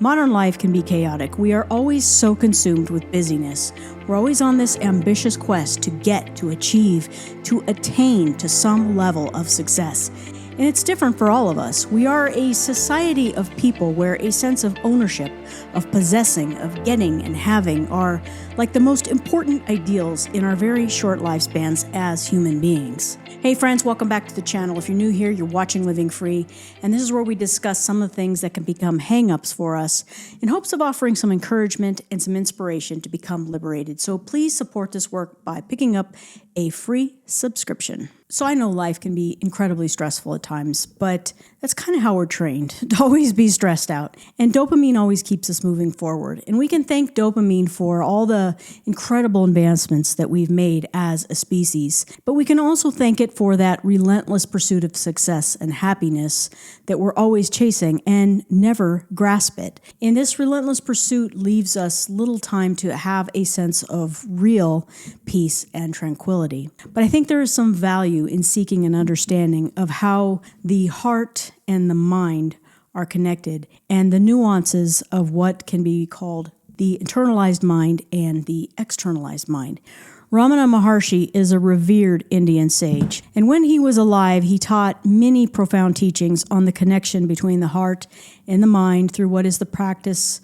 Modern life can be chaotic. We are always so consumed with busyness. We're always on this ambitious quest to get, to achieve, to attain to some level of success. And it's different for all of us. We are a society of people where a sense of ownership, of possessing, of getting and having are like the most important ideals in our very short lifespans as human beings. Hey friends, welcome back to the channel. If you're new here, you're watching Living Free, and this is where we discuss some of the things that can become hang-ups for us in hopes of offering some encouragement and some inspiration to become liberated. So please support this work by picking up a free subscription. So I know life can be incredibly stressful at times, but that's kind of how we're trained, to always be stressed out. And dopamine always keeps us moving forward. And we can thank dopamine for all the incredible advancements that we've made as a species. But we can also thank it for that relentless pursuit of success and happiness that we're always chasing and never grasp it. And this relentless pursuit leaves us little time to have a sense of real peace and tranquility. But I think there is some value in seeking an understanding of how the heart and the mind are connected and the nuances of what can be called the internalized mind and the externalized mind. Ramana Maharshi is a revered Indian sage, and when he was alive, he taught many profound teachings on the connection between the heart and the mind through what is the practice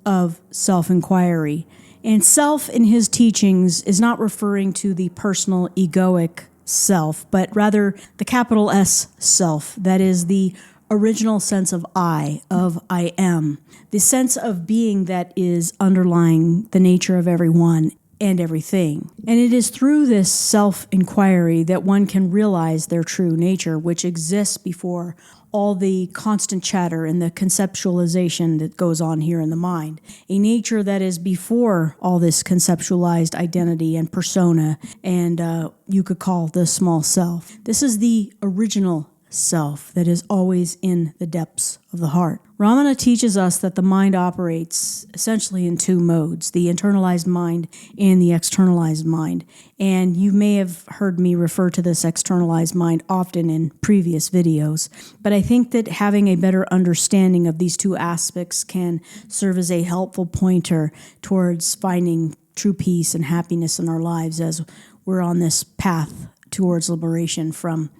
of self-inquiry. And self in his teachings is not referring to the personal egoic self, but rather the capital S self, that is the original sense of I am, the sense of being that is underlying the nature of everyone and everything. And it is through this self-inquiry that one can realize their true nature, which exists before all the constant chatter and the conceptualization that goes on here in the mind. A nature that is before all this conceptualized identity and persona, and you could call the small self. This is the original self that is always in the depths of the heart. Ramana teaches us that the mind operates essentially in two modes, the internalized mind and the externalized mind. And you may have heard me refer to this externalized mind often in previous videos, but I think that having a better understanding of these two aspects can serve as a helpful pointer towards finding true peace and happiness in our lives as we're on this path towards liberation from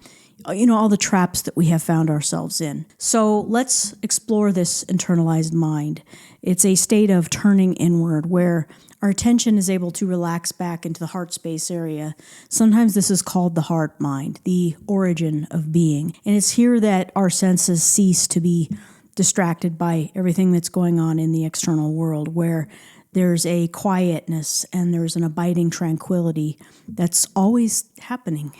all the traps that we have found ourselves in. So let's explore this internalized mind. It's a state of turning inward where our attention is able to relax back into the heart space area. Sometimes this is called the heart mind, the origin of being. And it's here that our senses cease to be distracted by everything that's going on in the external world, where there's a quietness and there's an abiding tranquility that's always happening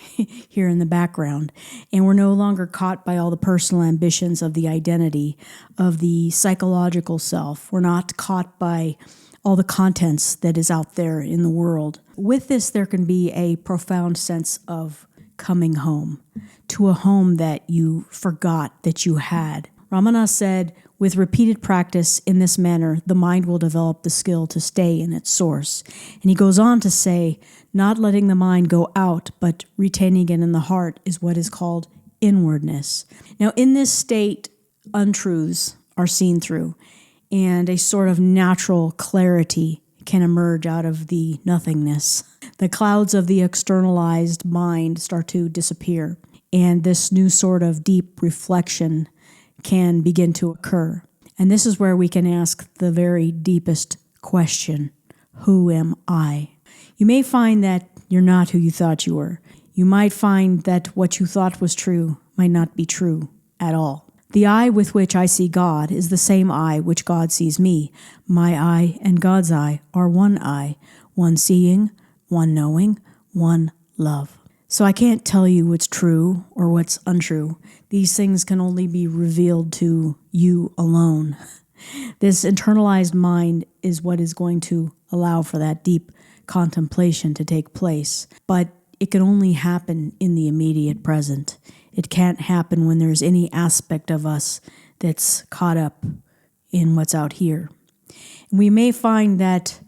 here in the background. And we're no longer caught by all the personal ambitions of the identity, of the psychological self. We're not caught by all the contents that is out there in the world. With this, there can be a profound sense of coming home, to a home that you forgot that you had. Ramana said, with repeated practice in this manner, the mind will develop the skill to stay in its source. And he goes on to say, not letting the mind go out, but retaining it in the heart is what is called inwardness. Now, in this state, untruths are seen through, and a sort of natural clarity can emerge out of the nothingness. The clouds of the externalized mind start to disappear, and this new sort of deep reflection can begin to occur. And this is where we can ask the very deepest question: who am I? You may find that you're not who you thought you were. You might find that what you thought was true might not be true at all. The eye with which I see God is the same eye which God sees me. My eye and God's eye are one eye, one seeing, one knowing, one love. So I can't tell you what's true or what's untrue. These things can only be revealed to you alone. This internalized mind is what is going to allow for that deep contemplation to take place. But it can only happen in the immediate present. It can't happen when there's any aspect of us that's caught up in what's out here. And we may find that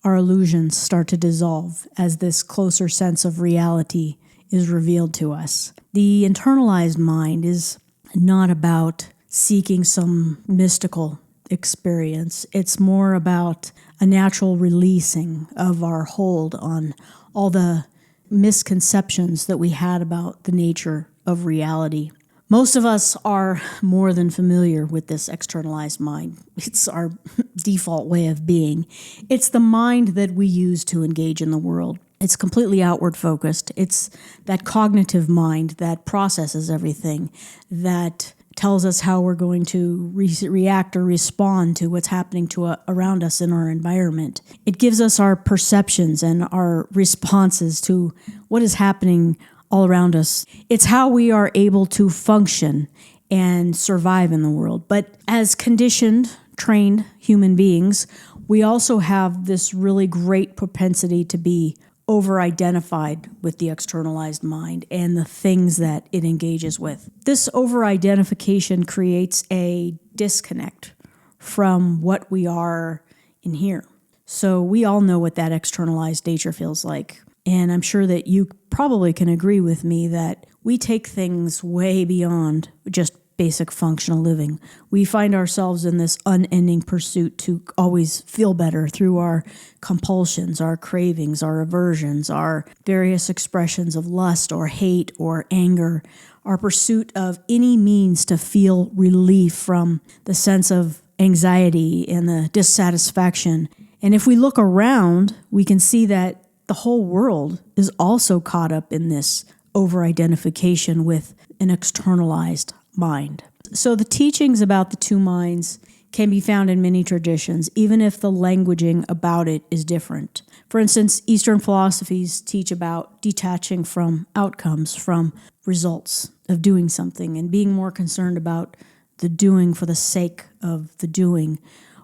our illusions start to dissolve as this closer sense of reality is revealed to us. The internalized mind is not about seeking some mystical experience. It's more about a natural releasing of our hold on all the misconceptions that we had about the nature of reality. Most of us are more than familiar with this externalized mind. It's our default way of being. It's the mind that we use to engage in the world. It's completely outward focused. It's that cognitive mind that processes everything, that tells us how we're going to react or respond to what's happening around us in our environment. It gives us our perceptions and our responses to what is happening all around us. It's how we are able to function and survive in the world. But as conditioned, trained human beings, we also have this really great propensity to be over-identified with the externalized mind and the things that it engages with. This over-identification creates a disconnect from what we are in here. So we all know what that externalized nature feels like. And I'm sure that you probably can agree with me that we take things way beyond just basic functional living. We find ourselves in this unending pursuit to always feel better through our compulsions, our cravings, our aversions, our various expressions of lust or hate or anger, our pursuit of any means to feel relief from the sense of anxiety and the dissatisfaction. And if we look around, we can see that the whole world is also caught up in this over-identification with an externalized mind. So the teachings about the two minds can be found in many traditions, even if the languaging about it is different. For instance, Eastern philosophies teach about detaching from outcomes, from results of doing something, and being more concerned about the doing for the sake of the doing,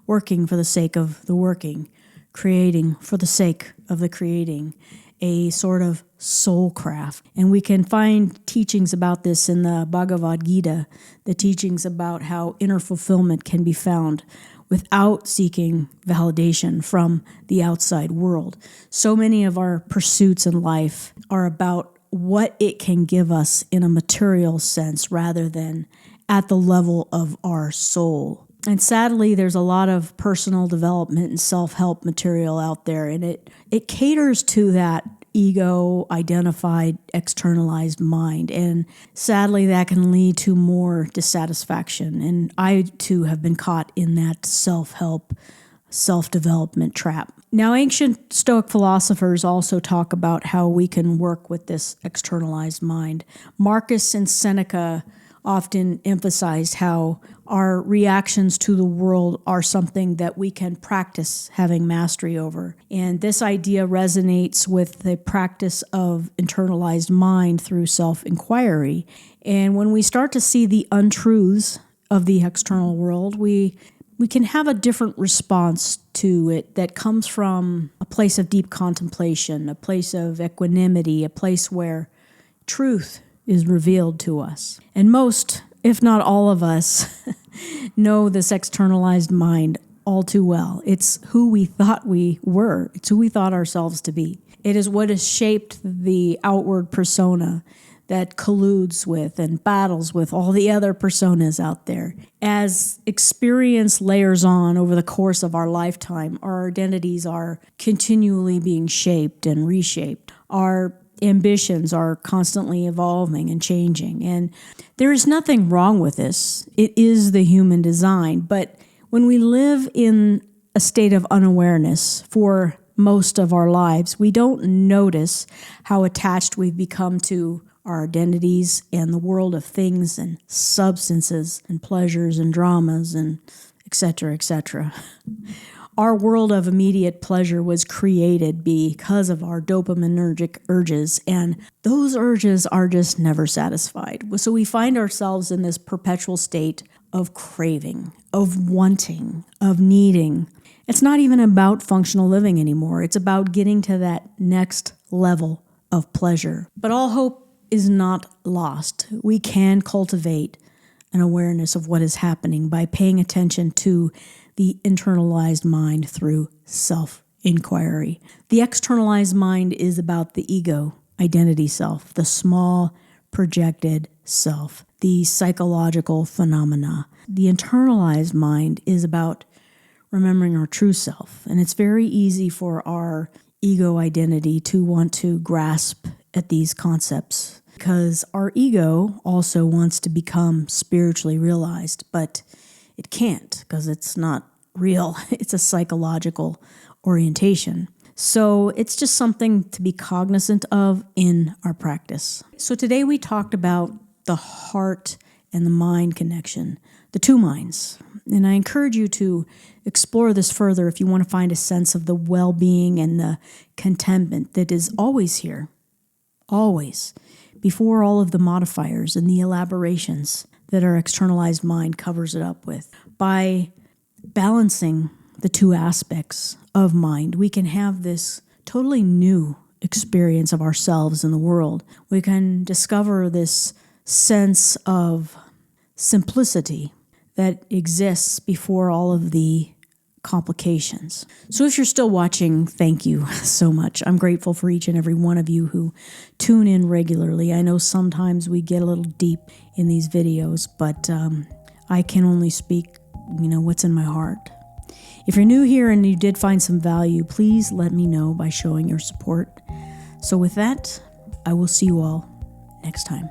working for the sake of the working, creating for the sake of the creating, a sort of soul craft. And we can find teachings about this in the Bhagavad Gita, the teachings about how inner fulfillment can be found without seeking validation from the outside world. So many of our pursuits in life are about what it can give us in a material sense rather than at the level of our soul. And sadly, there's a lot of personal development and self-help material out there, and it caters to that ego-identified, externalized mind. And sadly, that can lead to more dissatisfaction. And I, too, have been caught in that self-help, self-development trap. Now, ancient Stoic philosophers also talk about how we can work with this externalized mind. Marcus and Seneca often emphasized how our reactions to the world are something that we can practice having mastery over. And this idea resonates with the practice of internalized mind through self-inquiry. And when we start to see the untruths of the external world, we can have a different response to it that comes from a place of deep contemplation, a place of equanimity, a place where truth is revealed to us. And most, if not all of us, know this externalized mind all too well. It's who we thought we were. It's who we thought ourselves to be. It is what has shaped the outward persona that colludes with and battles with all the other personas out there. As experience layers on over the course of our lifetime, our identities are continually being shaped and reshaped. Our ambitions are constantly evolving and changing. And there is nothing wrong with this. It is the human design. But when we live in a state of unawareness for most of our lives, we don't notice how attached we've become to our identities and the world of things and substances and pleasures and dramas and et cetera, et cetera. Our world of immediate pleasure was created because of our dopaminergic urges, and those urges are just never satisfied. So we find ourselves in this perpetual state of craving, of wanting, of needing. It's not even about functional living anymore. It's about getting to that next level of pleasure. But all hope is not lost. We can cultivate an awareness of what is happening by paying attention to the internalized mind through self-inquiry. The externalized mind is about the ego, identity self, the small, projected self, the psychological phenomena. The internalized mind is about remembering our true self. And it's very easy for our ego identity to want to grasp at these concepts because our ego also wants to become spiritually realized, but it can't because it's not real. It's a psychological orientation. So it's just something to be cognizant of in our practice. So today we talked about the heart and the mind connection, the two minds. And I encourage you to explore this further if you want to find a sense of the well-being and the contentment that is always here, always, before all of the modifiers and the elaborations that our externalized mind covers it up with. By balancing the two aspects of mind, we can have this totally new experience of ourselves in the world. We can discover this sense of simplicity that exists before all of the complications. So if you're still watching, thank you so much. I'm grateful for each and every one of you who tune in regularly. I know sometimes we get a little deep in these videos, but I can only speak, what's in my heart. If you're new here and you did find some value, please let me know by showing your support. So with that, I will see you all next time.